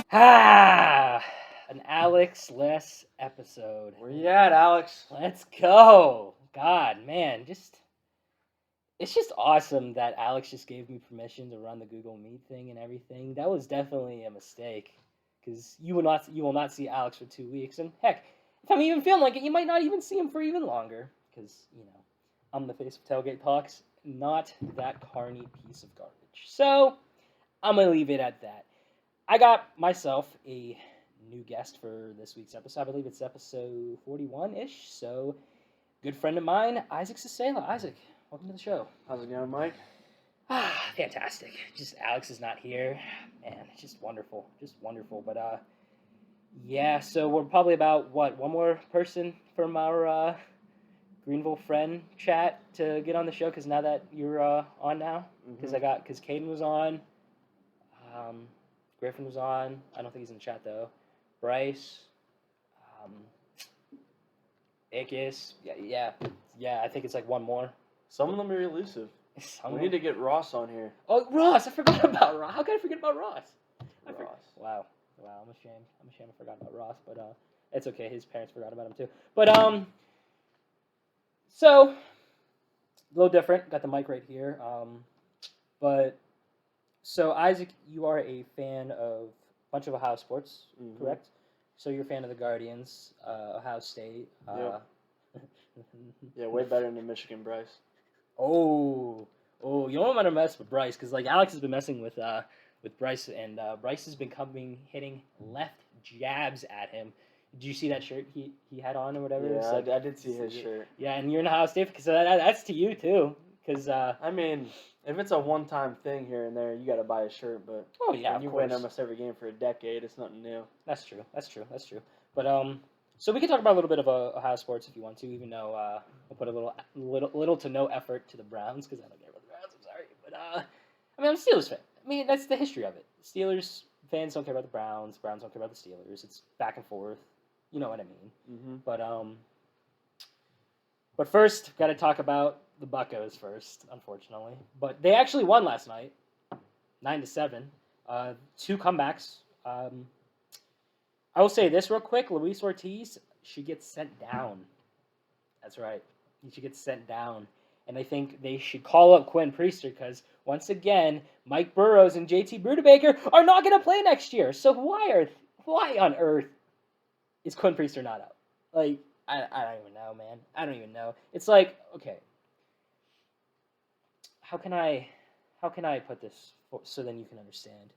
Ah, an Alex-less episode. Where you at, Alex? Let's go. God, man, it's just awesome that Alex just gave me permission to run the Google Meet thing and everything. That was definitely a mistake, because you will not see Alex for 2 weeks, and heck, if I'm even feeling like it, you might not even see him for even longer, because I'm the face of Tailgate Talks, not that carny piece of garbage. So I'm gonna leave it at that. I got myself a new guest for this week's episode. I believe it's episode 41-ish. So, good friend of mine, Issac Sasala. Isaac, welcome to the show. How's it going, Mike? Fantastic. Just Alex is not here. Man, it's just wonderful. But, yeah, so we're probably about, one more person from our Greenville friend chat to get on the show, because now that you're on now, because Caden was on, Griffin was on. I don't think he's in the chat though. Bryce, Ickis. Yeah. I think it's like one more. Some of them are elusive. We need to get Ross on here. Oh, Ross! I forgot about Ross. How can I forget about Ross? Wow. I'm ashamed. I forgot about Ross, but it's okay. His parents forgot about him too. But so a little different. Got the mic right here. But. So, Isaac, you are a fan of a bunch of Ohio sports, correct? So you're a fan of the Guardians, Ohio State. Yeah, way better than Michigan, Bryce. Oh, you don't want to mess with Bryce, because Alex has been messing with Bryce, and Bryce has been hitting left jabs at him. Did you see that shirt he had on or whatever? Yeah, I did see his shirt. Yeah, and you're in Ohio State, because that's to you too. Because I mean, if it's a one-time thing here and there, you got to buy a shirt. But when you win almost every game for a decade, it's nothing new. That's true. But so we can talk about a little bit of Ohio sports if you want to, even though we'll put a little to no effort to the Browns, because I don't care about the Browns. I'm sorry, but I'm a Steelers fan. I mean, that's the history of it. Steelers fans don't care about the Browns. Browns don't care about the Steelers. It's back and forth. You know what I mean. But first, got to talk about the Buccos first, unfortunately. But they actually won last night, 9-7. 2 comebacks. I will say this real quick. Luis Ortiz should get sent down. That's right. He should get sent down. And I think they should call up Quinn Priester, because, once again, Mike Burrows and JT Brudebaker are not going to play next year. So why on earth is Quinn Priester not out? Like, I don't even know, man. I don't even know. It's like, okay, how can I put this so then you can understand?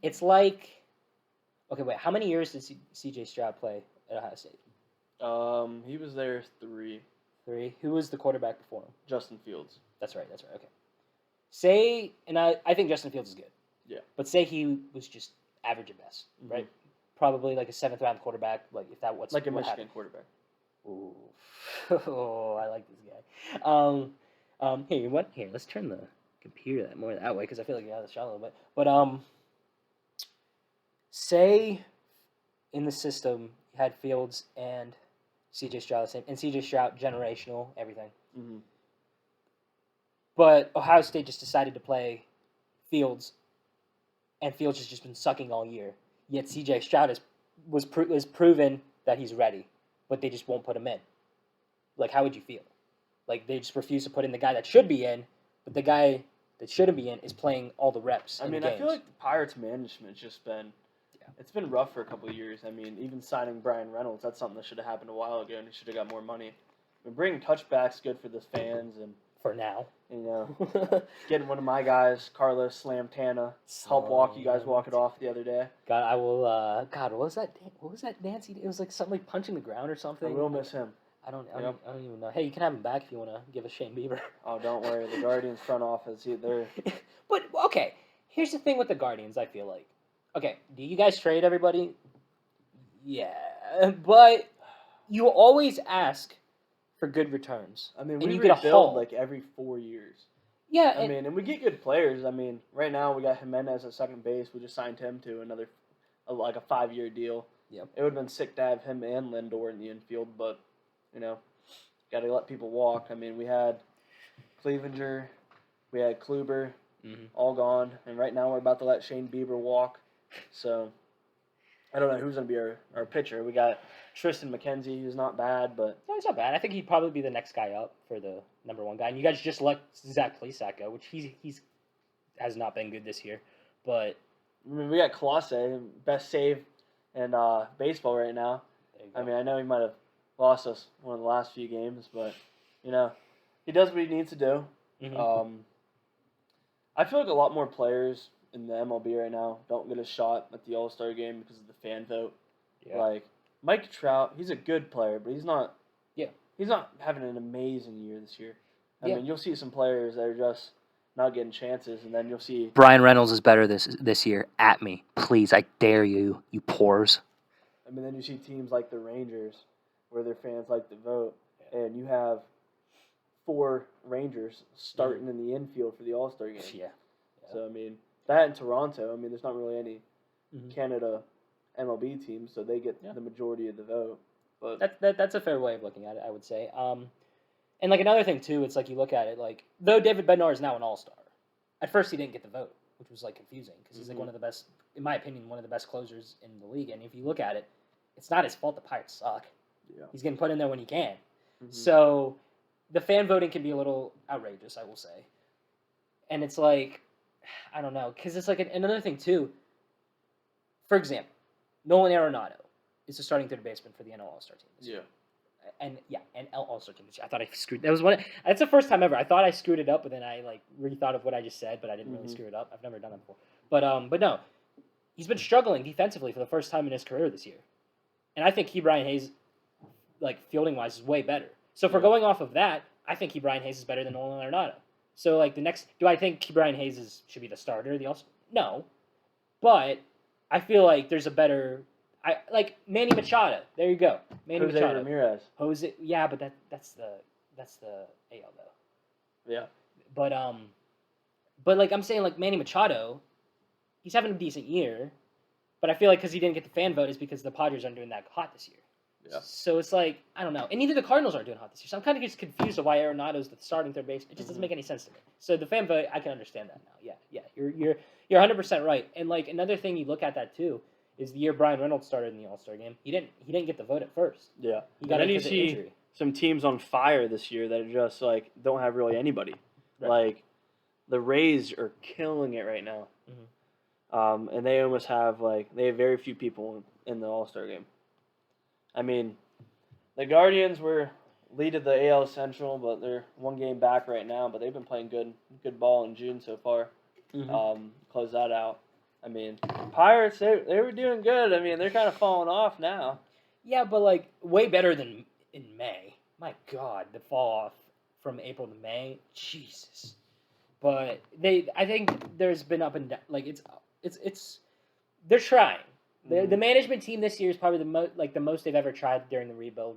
It's like, okay, wait, how many years did C.J. Stroud play at Ohio State? He was there 3. 3? Who was the quarterback before him? Justin Fields. That's right, okay. Say, and I think Justin Fields is good. Yeah. But say he was just average at best, right? Probably like a 7th-round quarterback, like if that was like a Michigan quarterback. Ooh, I like this guy. Here, let's turn the computer more that way, because I feel like you're out of the shot a little bit. But say in the system you had Fields and C.J. Stroud the same, and C.J. Stroud generational, everything. But Ohio State just decided to play Fields, and Fields has just been sucking all year. Yet C.J. Stroud was proven that he's ready, but they just won't put him in. Like, how would you feel? Like, they just refuse to put in the guy that should be in, but the guy that shouldn't be in is playing all the reps. I mean, I feel like the Pirates management's just been, it's been rough for a couple of years. I mean, even signing Brian Reynolds, that's something that should have happened a while ago, and he should have got more money. I mean, bringing touchbacks good for the fans, and for now, getting one of my guys, Carlos Slamtana, help walk you guys walk it off the other day. God, I will. God, what was that? What was that dance? It was like something like punching the ground or something. I will miss him. I don't even know. Hey, you can have him back if you want to give us Shane Bieber. Oh, don't worry. The Guardians front office, they're... But, okay, here's the thing with the Guardians, I feel like. Okay, do you guys trade everybody? Yeah, but you always ask for good returns. I mean, we rebuild like every 4 years. Yeah. I mean, and we get good players. I mean, right now we got Jimenez at second base. We just signed him to another, like a 5-year deal. Yep. It would have been sick to have him and Lindor in the infield, but, got to let people walk. I mean, we had Clevenger, we had Kluber, all gone. And right now we're about to let Shane Bieber walk. So I don't know who's going to be our pitcher. We got Tristan McKenzie, who's not bad, but... No, he's not bad. I think he'd probably be the next guy up for the number 1 guy. And you guys just let Zach Plesac go, which he's has not been good this year. But... I mean, we got Colossae, best save in baseball right now. I mean, I know he might have lost us one of the last few games, but, he does what he needs to do. I feel like a lot more players in the MLB right now don't get a shot at the All-Star game because of the fan vote. Yeah. Like, Mike Trout, he's a good player, but he's not having an amazing year this year. I mean, you'll see some players that are just not getting chances, and then you'll see... Brian Reynolds is better this year. At me. Please, I dare you, you pores. I mean, then you see teams like the Rangers, where their fans like to vote, and you have 4 Rangers starting in the infield for the All-Star game. Yeah. So, I mean, that in Toronto, I mean, there's not really any Canada MLB teams, so they get the majority of the vote. But that's a fair way of looking at it, I would say. And, like, another thing, too, it's like you look at it, like, though David Bednar is now an all-star, at first he didn't get the vote, which was, like, confusing, because he's, like, one of the best, in my opinion, one of the best closers in the league. And if you look at it, it's not his fault the Pirates suck. Yeah. He's getting put in there when he can. So the fan voting can be a little outrageous, I will say. And it's like, I don't know, because it's like another thing, too. For example, Nolan Arenado is the starting third baseman for the NL All-Star team this year. And NL All-Star team this year. I thought I screwed. That's the first time ever. I thought I screwed it up, but then I rethought of what I just said, but I didn't really screw it up. I've never done it before. But no, he's been struggling defensively for the first time in his career this year, and I think Brian Hayes, like fielding wise, is way better. So if we're going off of that, I think Brian Hayes is better than Nolan Arenado. So like do I think Brian Hayes should be the starter? No, but I feel like there's a better. I like Manny Machado. There you go, Manny Machado. Ramirez. Yeah, but that's the AL though. Yeah. But like I'm saying, like Manny Machado, he's having a decent year, but I feel like because he didn't get the fan vote is because the Padres aren't doing that hot this year. Yeah. So it's like I don't know, and neither the Cardinals aren't doing hot this year. So I'm kind of just confused of why Arenado's the starting third base. It just doesn't make any sense to me. So the fan vote, I can understand that now. Yeah, you're 100% right. And like another thing you look at that too. Is the year Brian Reynolds started in the All-Star game. He didn't get the vote at first. Yeah. He got into the injury. Some teams on fire this year that are just like don't have really anybody. Right. Like the Rays are killing it right now. And they almost have they have very few people in the All-Star game. I mean, the Guardians were lead of the AL Central, but they're 1 game back right now, but they've been playing good ball in June so far. Close that out. I mean, Pirates, they were doing good. I mean, they're kind of falling off now. Yeah, but, like, way better than in May. My God, the fall off from April to May. Jesus. But I think there's been up and down. Like, they're trying. The management team this year is probably the most they've ever tried during the rebuild.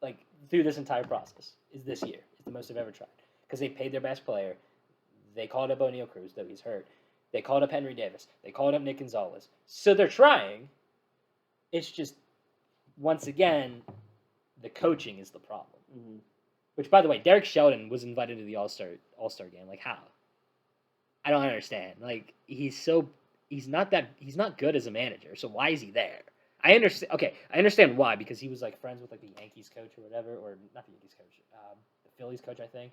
Like, through this entire process is this year. It's the most they've ever tried. Because they paid their best player. They called up O'Neal Cruz, though he's hurt. They called up Henry Davis. They called up Nick Gonzalez. So they're trying. It's just, once again, the coaching is the problem. Which, by the way, Derek Sheldon was invited to the All-Star game. Like, how? I don't understand. Like, he's not good as a manager. So why is he there? I understand why, because he was like friends with like the Yankees coach or whatever, or not the Yankees coach, the Phillies coach, I think.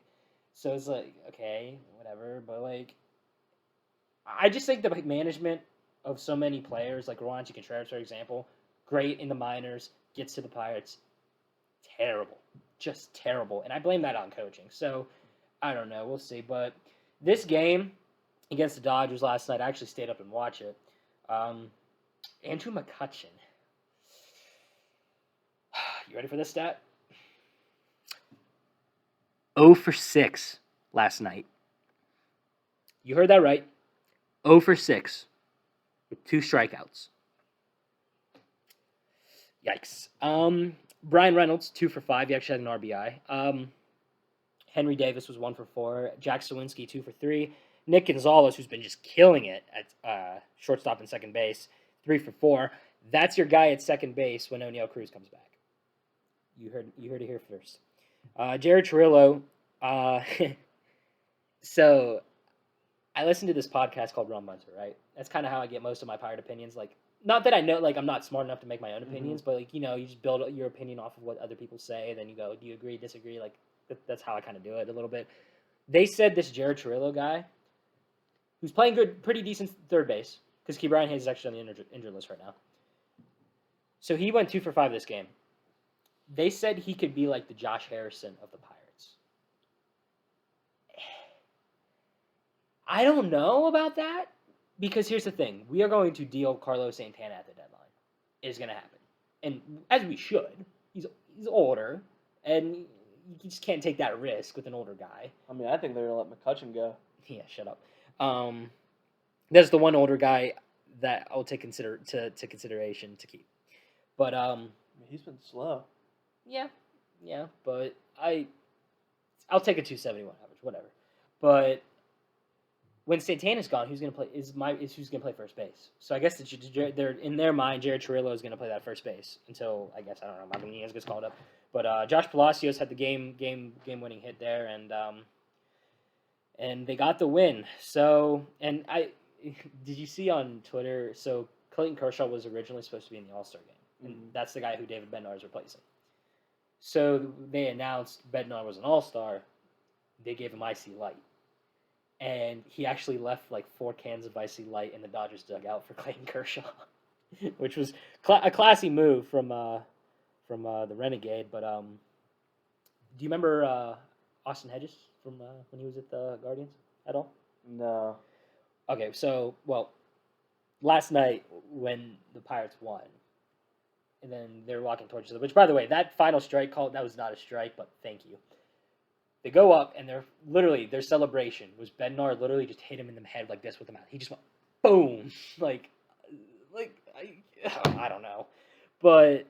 So it's like, okay, whatever, but like. I just think the management of so many players, like Roansy Contreras, for example, great in the minors, gets to the Pirates, terrible. Just terrible. And I blame that on coaching. So, I don't know. We'll see. But this game against the Dodgers last night, I actually stayed up and watched it. Andrew McCutchen. You ready for this stat? 0 for 6 last night. You heard that right. 0 for 6 with 2 strikeouts. Yikes. Brian Reynolds, 2 for 5. He actually had an RBI. Henry Davis was 1 for 4. Jack Sawinski, 2 for 3. Nick Gonzalez, who's been just killing it at shortstop and second base, 3 for 4. That's your guy at second base when O'Neal Cruz comes back. You heard it here first. Jared Chirillo. So I listened to this podcast called Rum Bunter, right? That's kind of how I get most of my Pirate opinions. Like, not that I know, like, I'm not smart enough to make my own opinions, but, like, you know, you just build your opinion off of what other people say, and then you go, do you agree, disagree? Like, that's how I kind of do it a little bit. They said this Jared Cirillo guy, who's playing good, pretty decent third base, because Key Brian Hayes is actually on the injured list right now. So he went 2 for 5 this game. They said he could be like the Josh Harrison of the Pirates. I don't know about that, because here's the thing. We are going to deal Carlos Santana at the deadline. It is going to happen. And as we should. He's older, and you just can't take that risk with an older guy. I mean, I think they're going to let McCutchen go. Yeah, shut up. There's the one older guy that I'll take consideration to keep. But I mean, he's been slow. Yeah, but I'll take a 271 average, whatever. But when Santana's gone, who's gonna play? Is who's gonna play first base? So I guess they're in their mind, Jared Cirillo is gonna play that first base until I guess I don't know, Martinez gets called up. But Josh Palacios had the game winning hit there, and they got the win. So did you see on Twitter? So Clayton Kershaw was originally supposed to be in the All-Star game, and that's the guy who David Bednar is replacing. So they announced Bednar was an All-Star. They gave him Icy Light. And he actually left like 4 cans of Icy Light in the Dodgers dugout for Clayton Kershaw, which was a classy move from the Renegade. But do you remember Austin Hedges from when he was at the Guardians at all? No. Okay, so, last night when the Pirates won, and then they were walking towards each other, which, by the way, that final strike call, that was not a strike, but thank you. They go up, and their celebration was Bednar literally just hit him in the head like this with the mouth. He just went, boom! I don't know. But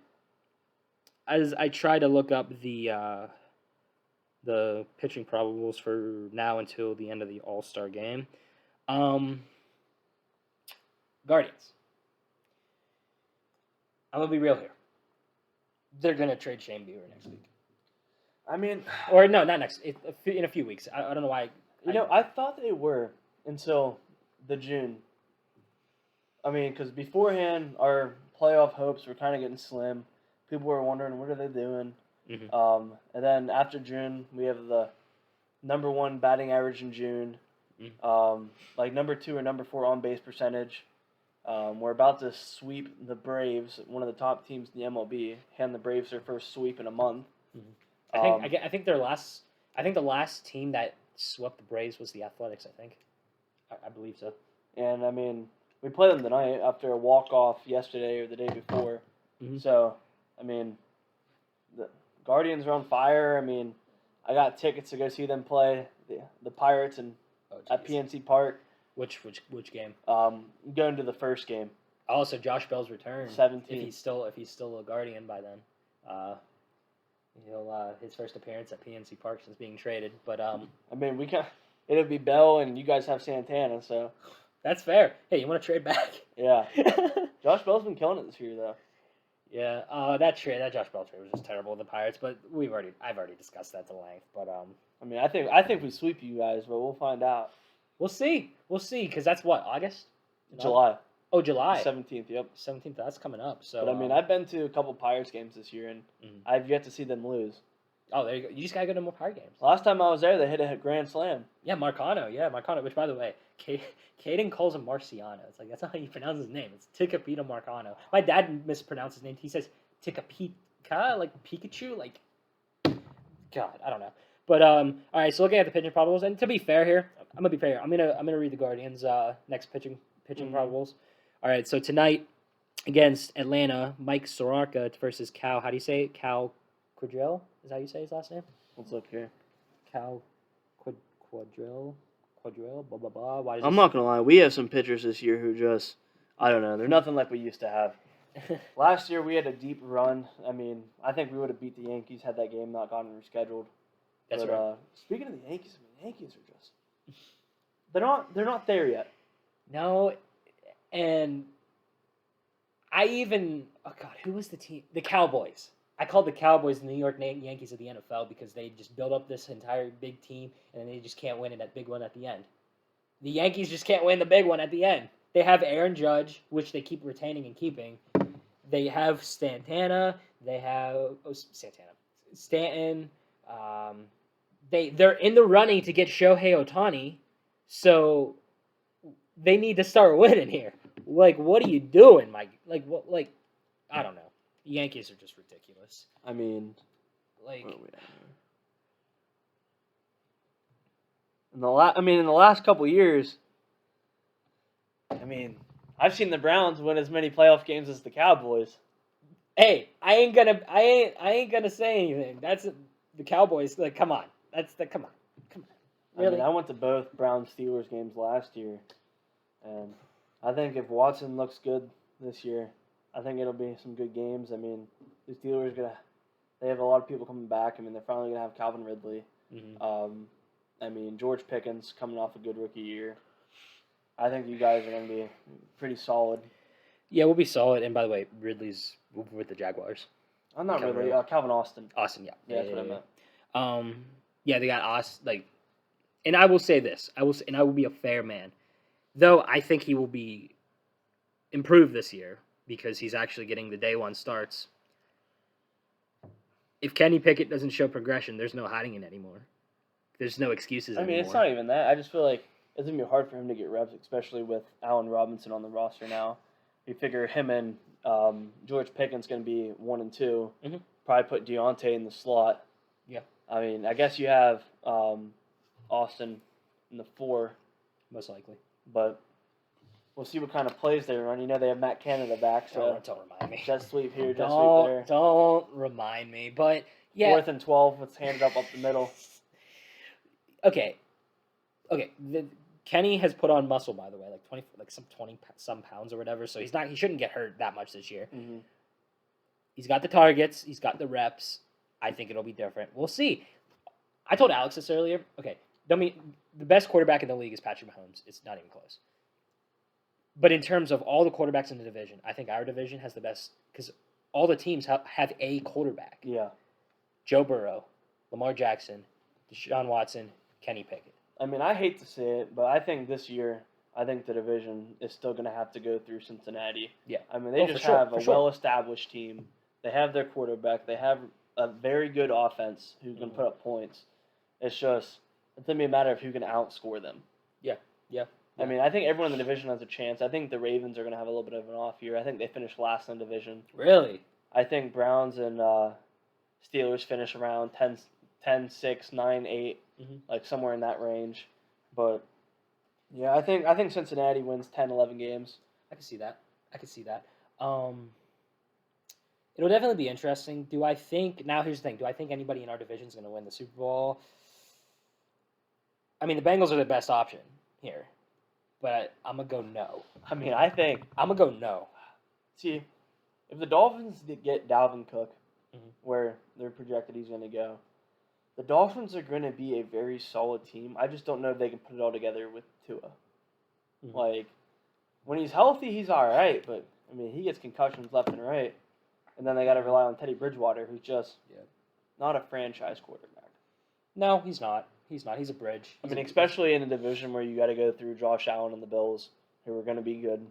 as I try to look up the pitching probables for now until the end of the All-Star game, Guardians. I'm going to be real here. They're going to trade Shane Bieber next week. I mean... Or no, not next. In a few weeks. I don't know why. I thought they were until the June. I mean, because beforehand, our playoff hopes were kind of getting slim. People were wondering, what are they doing? Mm-hmm. And then after June, we have the number 1 batting average in June. Mm-hmm. Number 2 or number 4 on base percentage. We're about to sweep the Braves, one of the top teams in the MLB, hand the Braves their first sweep in a month. Mm-hmm. I think the last team that swept the Braves was the Athletics. I believe so. And I mean, we play them tonight after a walk-off yesterday or the day before. Mm-hmm. So, I mean, the Guardians are on fire. I mean, I got tickets to go see them play the Pirates at PNC Park. Which game? Going to the first game. Also, Josh Bell's return. 17th. If he's still a Guardian by then, his first appearance at PNC Park since being traded. But I mean, it'll be Bell, and you guys have Santana, so that's fair. Hey, you want to trade back? Yeah. Josh Bell's been killing it this year, though. Yeah. That Josh Bell trade was just terrible with the Pirates, but I've already discussed that to length. But I mean, I think we sweep you guys, but we'll find out. We'll see, because that's what, August? July. Oh, July. 17th, yep. 17th, that's coming up. So, but, I mean, I've been to a couple Pirates games this year, and I've yet to see them lose. Oh, there you go. You just got to go to more Pirate games. Last time I was there, they hit a grand slam. Yeah, Marcano, which, by the way, Caden calls him Marciano. It's like, that's not how you pronounce his name. It's Ticapita Marcano. My dad mispronounced his name. He says Ticapita, like Pikachu, like, God, I don't know. But all right, so looking at the pitching probables, and to be fair here, I'm gonna read the Guardians' next pitching probables. All right, so tonight against Atlanta, Mike Soraka versus Cal. How do you say it? Cal Quadrille? Is that how you say his last name? Let's look here. Cal Quadrille. Blah blah blah. I'm not gonna lie, we have some pitchers this year who just, I don't know, they're nothing like we used to have. Last year we had a deep run. I mean, I think we would have beat the Yankees had that game not gotten rescheduled. That's right. Speaking of the Yankees, the Yankees are just they're not there yet. No, and who was the team? The Cowboys. I called the Cowboys the New York Yankees of the NFL because they just built up this entire big team and then they just can't win in that big one at the end. The Yankees just can't win the big one at the end. They have Aaron Judge, which they keep retaining and keeping. They have Stanton. They're in the running to get Shohei Ohtani, so they need to start winning here. Like, what are you doing, Mike? Like, what? Like, I don't know. The Yankees are just ridiculous. I mean, like, where are we at here? In the last couple years, I mean, I've seen the Browns win as many playoff games as the Cowboys. Hey, I ain't gonna say anything. That's the Cowboys. Like, come on. Come on. Really? I went to both Browns Steelers games last year, and I think if Watson looks good this year, I think it'll be some good games. I mean, the Steelers they have a lot of people coming back. I mean, they're finally gonna have Calvin Ridley. Mm-hmm. I mean, George Pickens coming off a good rookie year. I think you guys are gonna be pretty solid. Yeah, we'll be solid. And by the way, Ridley's with the Jaguars. I'm not Ridley. Calvin Austin. Austin, yeah. That's what I meant. Yeah, they got Austin. Like, and I will say this. I will be a fair man, though. I think he will be improved this year because he's actually getting the day one starts. If Kenny Pickett doesn't show progression, there's no hiding it anymore. There's no excuses anymore. It's not even that. I just feel like it's going to be hard for him to get reps, especially with Allen Robinson on the roster now. You figure him and George Pickens going to be 1 and 2. Mm-hmm. Probably put Deontay in the slot. Yeah. I mean, I guess you have Austin in the 4. Most likely. But we'll see what kind of plays they run. You know, they have Matt Canada back. So don't remind me. Jet sweep here, jet sweep there. Don't remind me. But, yeah. 4th and 12. Let's hand it up the middle. Okay. Kenny has put on muscle, by the way, like 20 some pounds or whatever. So he shouldn't get hurt that much this year. Mm-hmm. He's got the targets. He's got the reps. I think it'll be different. We'll see. I told Alex this earlier. Okay, the best quarterback in the league is Patrick Mahomes. It's not even close. But in terms of all the quarterbacks in the division, I think our division has the best because all the teams have a quarterback. Yeah. Joe Burrow, Lamar Jackson, Deshaun Watson, Kenny Pickett. I mean, I hate to say it, but I think this year, the division is still going to have to go through Cincinnati. Yeah. I mean, they have a well-established team. They have their quarterback. They have a very good offense who can put up points. It's going to be a matter of who can outscore them. Yeah. I mean, I think everyone in the division has a chance. I think the Ravens are going to have a little bit of an off year. I think they finished last in the division. Really? I think Browns and Steelers finish around 10-6, 9-8, like somewhere in that range. But, yeah, I think Cincinnati wins 10, 11 games. I can see that. It'll definitely be interesting. Here's the thing. Do I think anybody in our division is going to win the Super Bowl? I mean, the Bengals are the best option here. But I'm going to go no. I mean, I think... I'm going to go no. See, if the Dolphins get Dalvin Cook, where they're projected he's going to go, the Dolphins are going to be a very solid team. I just don't know if they can put it all together with Tua. Mm-hmm. Like, when he's healthy, he's all right. But, I mean, he gets concussions left and right. And then they got to rely on Teddy Bridgewater, who's just not a franchise quarterback. No, he's not. He's a bridge. Especially in a division where you got to go through Josh Allen and the Bills, who are going to be good.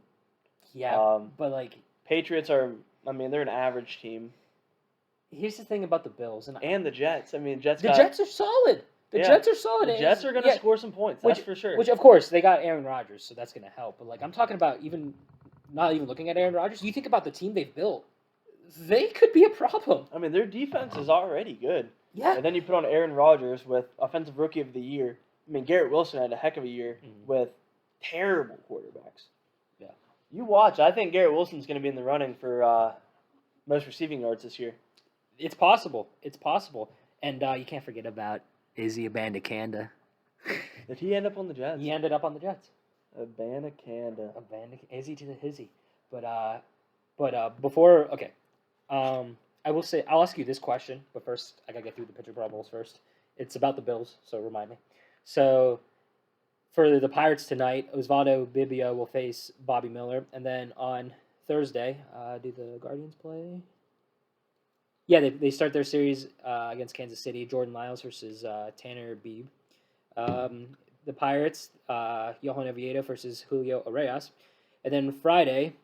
Yeah, but like Patriots are. I mean, they're an average team. Here's the thing about the Bills and the Jets. I mean, Jets are solid. The Jets are solid. The Jets are going to score some points. That's for sure. Which, of course, they got Aaron Rodgers, so that's going to help. But like, I'm talking about not even looking at Aaron Rodgers. You think about the team they've built. They could be a problem. I mean, their defense is already good. Yeah. And then you put on Aaron Rodgers with Offensive Rookie of the Year. I mean, Garrett Wilson had a heck of a year with terrible quarterbacks. Yeah. You watch. I think Garrett Wilson's going to be in the running for most receiving yards this year. It's possible. And you can't forget about Izzy Abanikanda. Did he end up on the Jets? He ended up on the Jets. Abanikanda. Izzy to the hizzy. But before, okay. I will say, I'll ask you this question, but first, I gotta get through the pitcher problems first. It's about the Bills, so remind me. So, for the Pirates tonight, Osvaldo Bibbio will face Bobby Miller, and then on Thursday, do the Guardians play? Yeah, they start their series against Kansas City. Jordan Lyles versus Tanner Beebe. the Pirates, Johan Oviedo versus Julio Arias. And then Friday,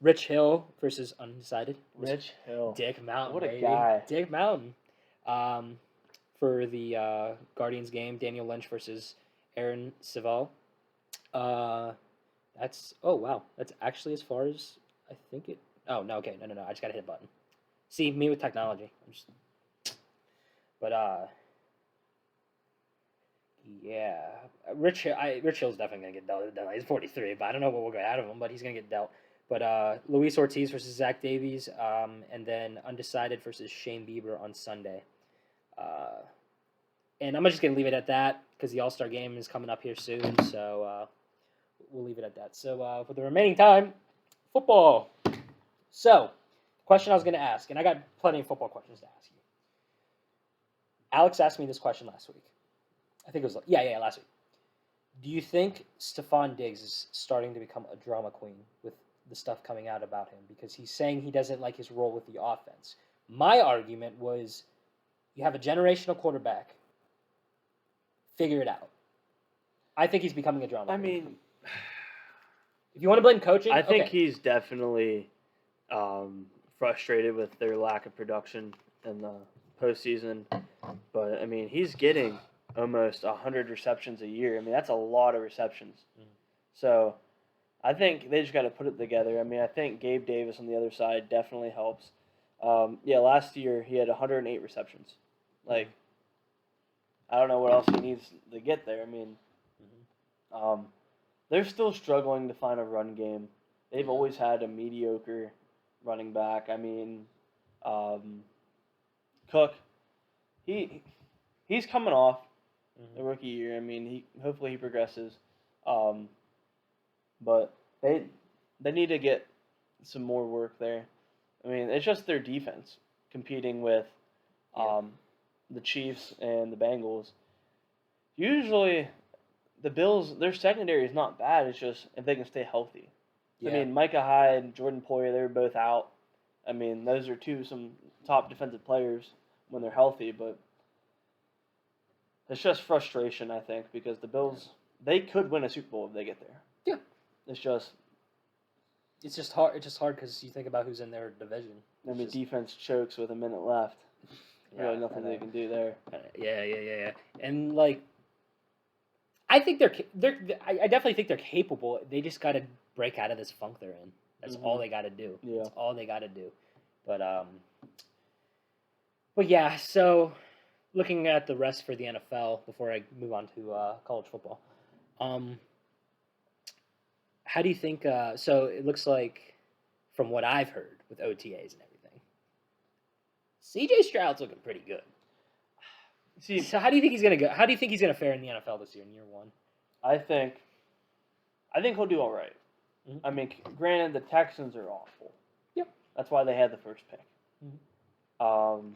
Rich Hill versus undecided. Rich Hill. Dick Mountain, What a baby. guy. Dick Mountain. For the Guardians game, Daniel Lynch versus Aaron Civale. That's actually as far as I think it. Oh no, okay, no. I just gotta hit a button. See me with technology. Yeah, Rich Hill's definitely gonna get dealt. He's 43, but I don't know what we'll get out of him. But he's gonna get dealt. But Luis Ortiz versus Zach Davies, and then undecided versus Shane Bieber on Sunday. And I'm just gonna leave it at that because the All-Star game is coming up here soon. So we'll leave it at that. So for the remaining time, football. So, question I was gonna ask, and I got plenty of football questions to ask you. Alex asked me this question last week. I think it was last week. Do you think Stephon Diggs is starting to become a drama queen with the stuff coming out about him because he's saying he doesn't like his role with the offense? My argument was, you have a generational quarterback. Figure it out. I think he's becoming a drama queen. mean, if you want to blame coaching, I think okay. he's definitely frustrated with their lack of production in the postseason. But I mean, he's getting almost 100 receptions a year. I mean, that's a lot of receptions. So I think they just got to put it together. I mean, I think Gabe Davis on the other side definitely helps. Last year he had 108 receptions. Like, I don't know what else he needs to get there. I mean, they're still struggling to find a run game. They've always had a mediocre running back. I mean, Cook, he's coming off the rookie year. I mean, hopefully he progresses. But they need to get some more work there. I mean, it's just their defense competing with the Chiefs and the Bengals. Usually, the Bills, their secondary is not bad. It's just if they can stay healthy. Yeah. I mean, Micah Hyde and Jordan Poyer, they were both out. I mean, those are some top defensive players when they're healthy, but it's just frustration, I think, because the Bills, they could win a Super Bowl if they get there. Yeah. It's just hard. It's just hard because you think about who's in their division. I mean, defense chokes with a minute left. Really nothing they can do there. Yeah. And like, I think I definitely think they're capable. They just got to break out of this funk they're in. That's all they got to do. Yeah. That's all they got to do. But yeah. So, looking at the rest for the NFL before I move on to college football, how do you think? So it looks like, from what I've heard with OTAs and everything, C.J. Stroud's looking pretty good. See, so how do you think he's gonna go? How do you think he's gonna fare in the NFL this year in year one? I think he'll do all right. Mm-hmm. I mean, granted, the Texans are awful. Yep. That's why they had the first pick. Mm-hmm.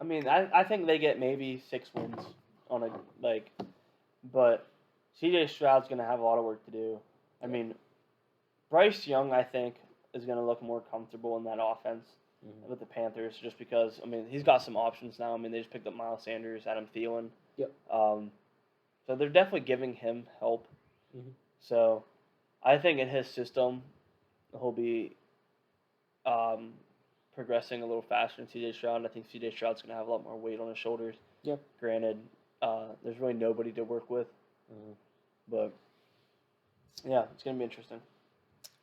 I mean, I think they get maybe 6 wins on but C.J. Stroud's gonna have a lot of work to do. I mean, Bryce Young, I think, is gonna look more comfortable in that offense with the Panthers, just because, I mean, he's got some options now. I mean, they just picked up Miles Sanders, Adam Thielen. Yep. So they're definitely giving him help. Mm-hmm. So I think in his system, he'll be progressing a little faster than C.J. Stroud. I think C.J. Stroud's going to have a lot more weight on his shoulders. Yep. Granted, there's really nobody to work with. Mm-hmm. But, yeah, it's going to be interesting.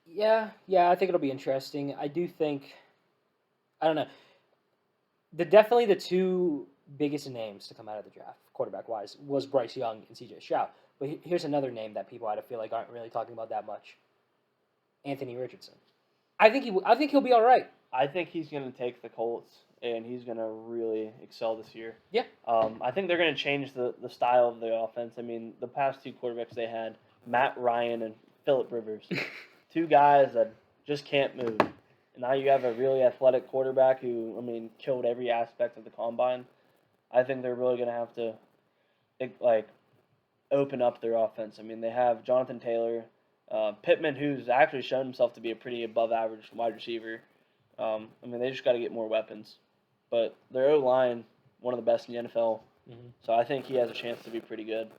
Yeah, I think it'll be interesting. I do think, I don't know, definitely the two biggest names to come out of the draft, quarterback-wise, was Bryce Young and C.J. Stroud. But here's another name that people, I feel like, aren't really talking about that much. Anthony Richardson. I think he'll be all right. I think he's going to take the Colts, and he's going to really excel this year. Yeah. I think they're going to change the style of the offense. I mean, the past two quarterbacks they had, Matt Ryan and Phillip Rivers, two guys that just can't move. And now you have a really athletic quarterback who, I mean, killed every aspect of the combine. I think they're really going to have to, open up their offense. I mean, they have Jonathan Taylor, Pittman, who's actually shown himself to be a pretty above-average wide receiver. I mean, they just got to get more weapons. But their O-line, one of the best in the NFL. Mm-hmm. So I think he has a chance to be pretty good.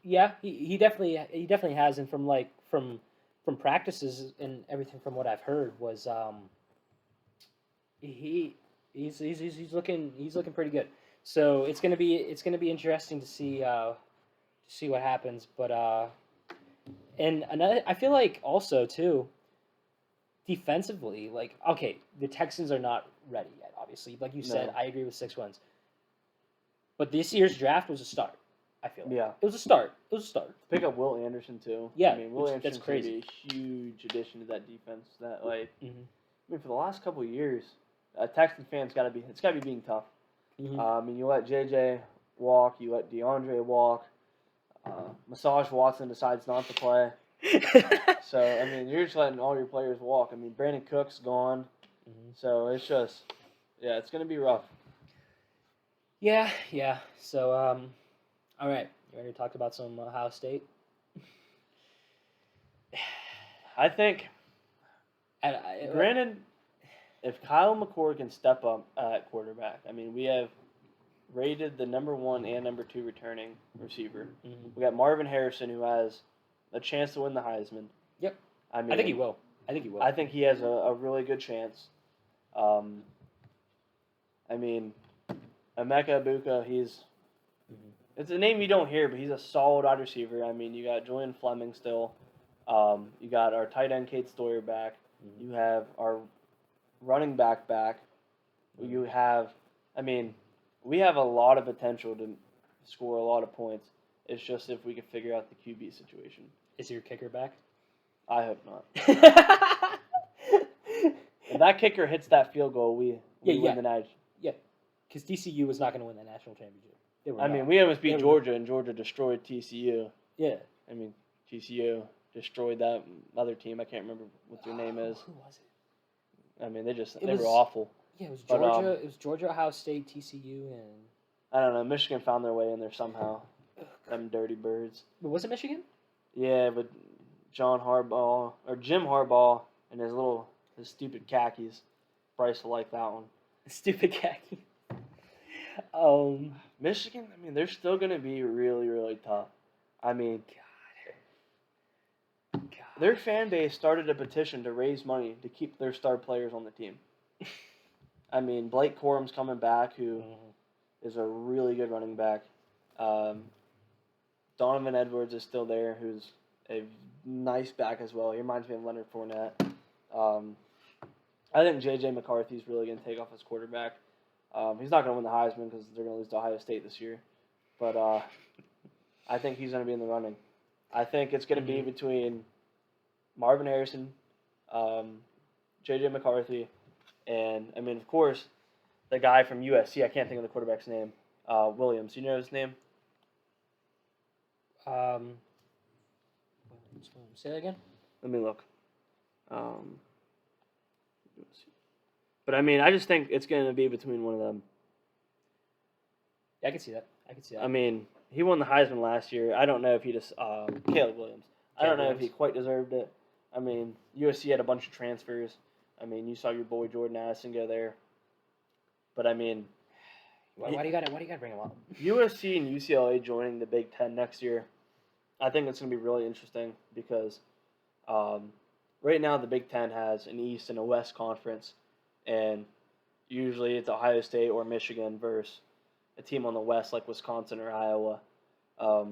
Yeah, he definitely has, and from practices and everything from what I've heard was he he's looking pretty good. So it's gonna be interesting to see what happens. But and another I feel like also too defensively, like okay, the Texans are not ready yet. Obviously, like you said, No. I agree with 6 wins. But this year's draft was a start. I feel like Yeah. it was a start. It was a start. Pick up Will Anderson too. Yeah, I mean, Will that's Anderson's crazy. gonna be a huge addition to that defense. That like, Mm-hmm. I mean, for the last couple of years, Texan fans it's gotta be being tough. Mm-hmm. I mean, you let JJ walk, you let DeAndre walk. Massage Watson decides not to play. So I mean, you're just letting all your players walk. I mean, Brandon Cook's gone. Mm-hmm. So it's just, yeah, it's gonna be rough. Yeah. So all right, you ready to talk about some Ohio State? I think, granted, if Kyle McCord can step up at quarterback, I mean, we have rated the number 1 and number 2 returning receiver. Mm-hmm. We got Marvin Harrison, who has a chance to win the Heisman. Yep. I mean, I think he will. I think he has a really good chance. I mean, Emeka Ibuka, it's a name you don't hear, but he's a solid wide receiver. I mean, you got Julian Fleming still. You got our tight end Kate Stoyer back. Mm-hmm. You have our running back. Mm-hmm. You have, I mean, we have a lot of potential to score a lot of points. It's just if we can figure out the QB situation. Is your kicker back? I hope not. If that kicker hits that field goal, we win the national. Yeah, because TCU was not going to win the national championship. I mean, we almost beat Georgia, and Georgia destroyed TCU. Yeah. I mean, TCU destroyed that other team. I can't remember what their name is. Who was it? I mean, they were awful. Yeah, it was But, Georgia. It was Georgia, Ohio State, TCU, and I don't know. Michigan found their way in there somehow. Them dirty birds. But was it Michigan? Yeah, but Jim Harbaugh, and his stupid khakis. Bryce will like that one. Stupid khaki. Michigan, I mean, they're still going to be really, really tough. I mean, God. Their fan base started a petition to raise money to keep their star players on the team. I mean, Blake Corum's coming back, who is a really good running back. Donovan Edwards is still there, who's a nice back as well. He reminds me of Leonard Fournette. I think J.J. McCarthy's really going to take off as quarterback. He's not going to win the Heisman because they're going to lose to Ohio State this year. But I think he's going to be in the running. I think it's going to be between Marvin Harrison, J.J. McCarthy, and, I mean, of course, the guy from USC. I can't think of the quarterback's name. Williams. You know his name? Say that again? Let me look. But I mean, I just think it's going to be between one of them. Yeah, I can see that. I mean, he won the Heisman last year. I don't know if he just Caleb Williams. I don't know if he quite deserved it. I mean, USC had a bunch of transfers. I mean, you saw your boy Jordan Addison go there. But I mean, why do you got to bring him up? USC and UCLA joining the Big Ten next year. I think it's going to be really interesting because right now the Big Ten has an East and a West conference, and usually it's Ohio State or Michigan versus a team on the West like Wisconsin or Iowa. But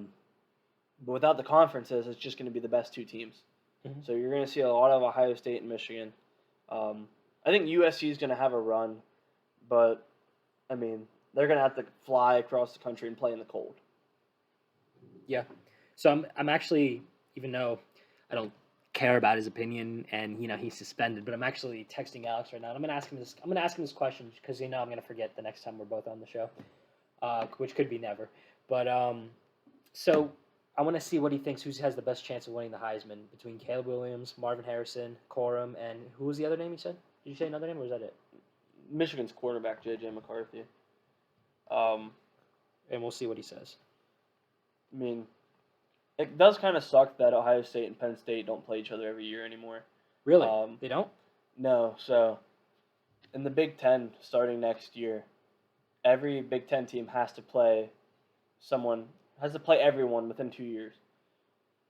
without the conferences, it's just going to be the best two teams. Mm-hmm. So you're going to see a lot of Ohio State and Michigan. I think USC is going to have a run, but I mean they're going to have to fly across the country and play in the cold. Yeah. So I'm actually, even though I don't care about his opinion and he's suspended, but I'm actually texting Alex right now. I'm gonna ask him this question because I'm gonna forget the next time we're both on the show, which could be never. But so I want to see what he thinks. Who has the best chance of winning the Heisman between Caleb Williams, Marvin Harrison, Corum, and who was the other name you said? Did you say another name or was that it? Michigan's quarterback J.J. McCarthy. And we'll see what he says. I mean, it does kind of suck that Ohio State and Penn State don't play each other every year anymore. Really? They don't? No. So, in the Big Ten, starting next year, every Big Ten team has to play someone has to play everyone within 2 years.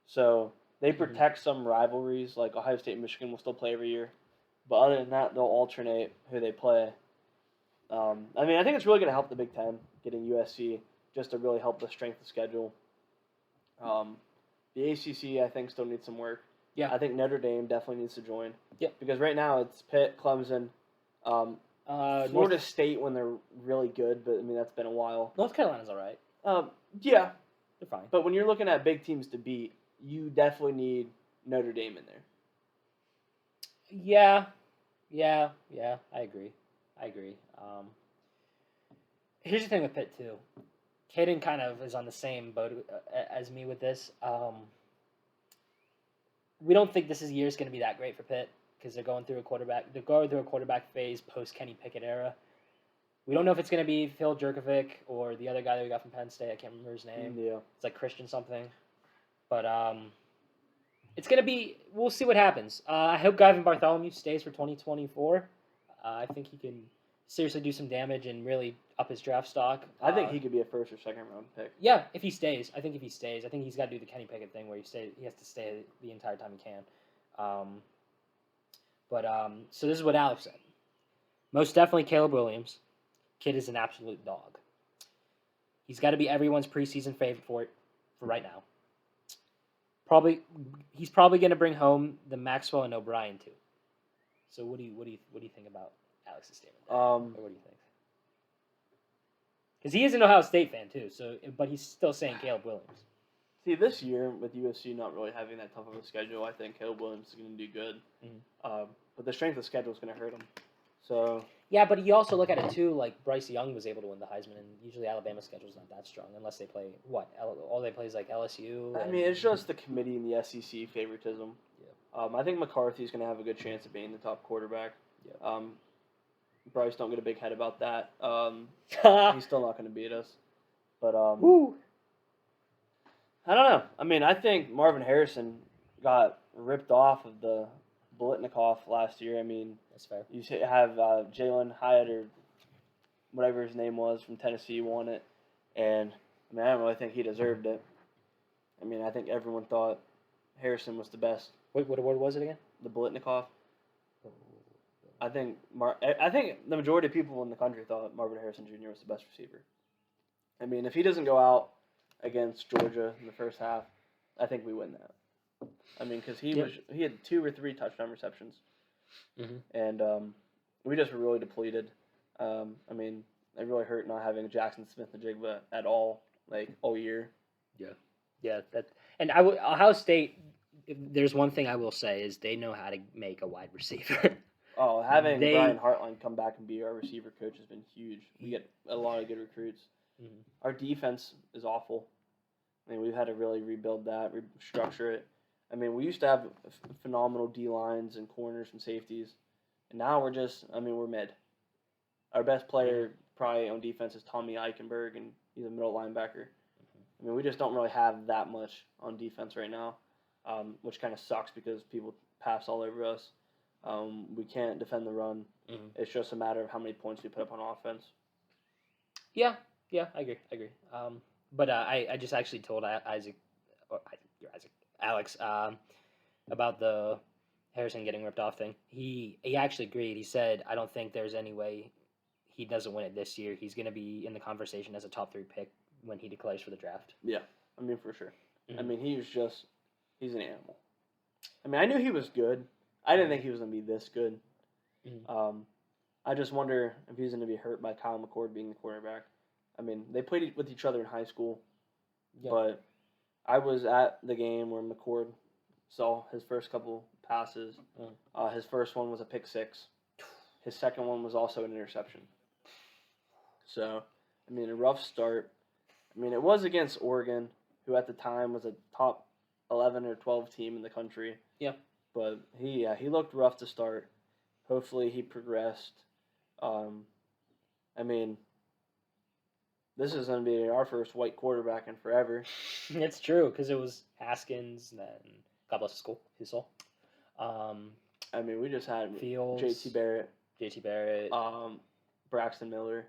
So they protect some rivalries, like Ohio State and Michigan will still play every year. But other than that, they'll alternate who they play. I mean, I think it's really going to help the Big Ten, getting USC, just to really help the strength of schedule. The ACC, I think, still needs some work. Yeah. I think Notre Dame definitely needs to join. Yep. Because right now it's Pitt, Clemson, Florida State when they're really good, but I mean that's been a while. North Carolina's all right. Yeah, they're fine. But when you're looking at big teams to beat, you definitely need Notre Dame in there. Yeah, I agree. Here's the thing with Pitt too. Caden kind of is on the same boat as me with this. We don't think this year is going to be that great for Pitt because they're going through a quarterback phase post Kenny Pickett era. We don't know if it's going to be Phil Jurkovic or the other guy that we got from Penn State. I can't remember his name. Yeah. It's like Christian something. But it's going to be – we'll see what happens. I hope Gavin Bartholomew stays for 2024. I think he can seriously do some damage and really up his draft stock. I think he could be a first or second round pick. Yeah, if he stays. I think he's got to do the Kenny Pickett thing where he has to stay the entire time he can. So this is what Alex said. Most definitely Caleb Williams. Kid is an absolute dog. He's got to be everyone's preseason favorite for right now. He's probably going to bring home the Maxwell and O'Brien too. So what do you think about Alex's statement there? Or what do you think? Because he is an Ohio State fan too. But he's still saying Caleb Williams. See, this year with USC not really having that tough of a schedule, I think Caleb Williams is going to do good. Mm-hmm. But the strength of schedule is going to hurt him. So yeah, but you also look at it too. Like Bryce Young was able to win the Heisman, and usually Alabama's schedule is not that strong unless they play all they play is like LSU. I mean, it's just the committee and the SEC favoritism. Yeah. I think McCarthy's going to have a good chance of being the top quarterback. Yeah. Bryce, don't get a big head about that. He's still not going to beat us. But Woo. I don't know. I mean, I think Marvin Harrison got ripped off of the Bolitnikoff last year. I mean, that's fair. You have Jalen Hyatt or whatever his name was from Tennessee won it, and I mean, I don't really think he deserved it. I mean, I think everyone thought Harrison was the best. Wait, what was it again? The Bolitnikoff. I think the majority of people in the country thought Marvin Harrison Jr. was the best receiver. I mean, if he doesn't go out against Georgia in the first half, I think we win that. I mean, because he had 2 or 3 touchdown receptions, and we just were really depleted. I mean, it really hurt not having Jackson Smith-Njigba at all, like all year. Yeah. And Ohio State. If there's one thing I will say is they know how to make a wide receiver. Oh, having Brian Hartline come back and be our receiver coach has been huge. We get a lot of good recruits. Mm-hmm. Our defense is awful. I mean, we've had to really rebuild that, restructure it. I mean, we used to have phenomenal D-lines and corners and safeties, and now we're mid. Our best player probably on defense is Tommy Eichenberg, and he's a middle linebacker. I mean, we just don't really have that much on defense right now, which kind of sucks because people pass all over us. We can't defend the run. Mm-hmm. It's just a matter of how many points we put up on offense. Yeah, I agree. But I just actually told Alex, about the Harrison getting ripped off thing. He actually agreed. He said, I don't think there's any way he doesn't win it this year. He's going to be in the conversation as a top 3 pick when he declares for the draft. Yeah, I mean, for sure. Mm-hmm. I mean, he's an animal. I mean, I knew he was good. I didn't think he was going to be this good. Mm-hmm. I just wonder if he's going to be hurt by Kyle McCord being the quarterback. I mean, they played with each other in high school, but I was at the game where McCord saw his first couple passes. His first one was a pick 6. His second one was also an interception. So, I mean, a rough start. I mean, it was against Oregon, who at the time was a top 11 or 12 team in the country. Yeah. But he looked rough to start. Hopefully he progressed. I mean, this is going to be our first white quarterback in forever. It's true, because it was Haskins, and then God bless his soul. I mean, we just had Fields, JT Barrett, Braxton Braxton Miller.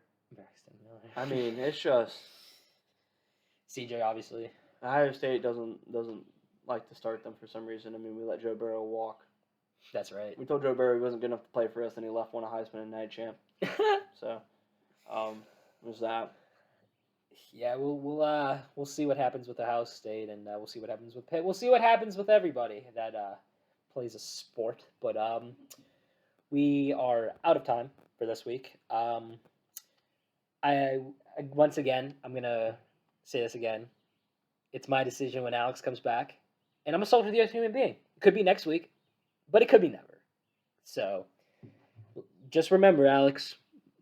I mean, it's just... CJ, obviously. Ohio State doesn't like to start them for some reason. I mean, we let Joe Burrow walk. That's right. We told Joe Burrow he wasn't good enough to play for us, and he left, won a Heisman and night champ. So, there's that. Yeah, we'll see what happens with Ohio State, and we'll see what happens with Pitt. We'll see what happens with everybody that plays a sport. But we are out of time for this week. I once again, I'm gonna say this again. It's my decision when Alex comes back, and I'm a soldier of the earth human being. It could be next week, but it could be never. So just remember, Alex,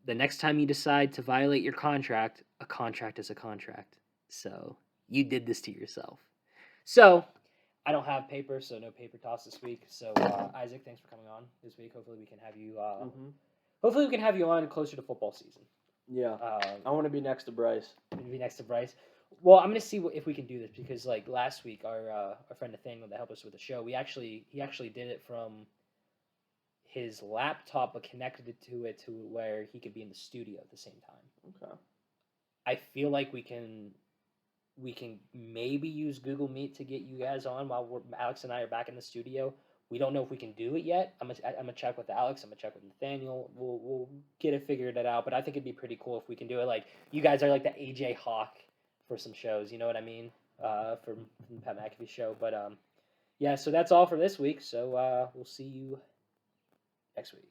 the next time you decide to violate your contract, a contract is a contract. So you did this to yourself. So I don't have paper, so no paper toss this week. So Isaac, thanks for coming on this week. Hopefully we can have you. Hopefully we can have you on closer to football season. Yeah, I want to be next to Bryce. Be next to Bryce. Well, I'm gonna see if we can do this because like last week, our friend Nathaniel that helped us with the show, he actually did it from his laptop, but connected it to where he could be in the studio at the same time. Okay. I feel like we can maybe use Google Meet to get you guys on while Alex and I are back in the studio. We don't know if we can do it yet. I'm gonna check with Alex. I'm gonna check with Nathaniel. We'll get it figured out. But I think it'd be pretty cool if we can do it. Like you guys are like the AJ Hawk for some shows. You know what I mean? From the Pat McAfee show. But yeah. So that's all for this week. So we'll see you next week.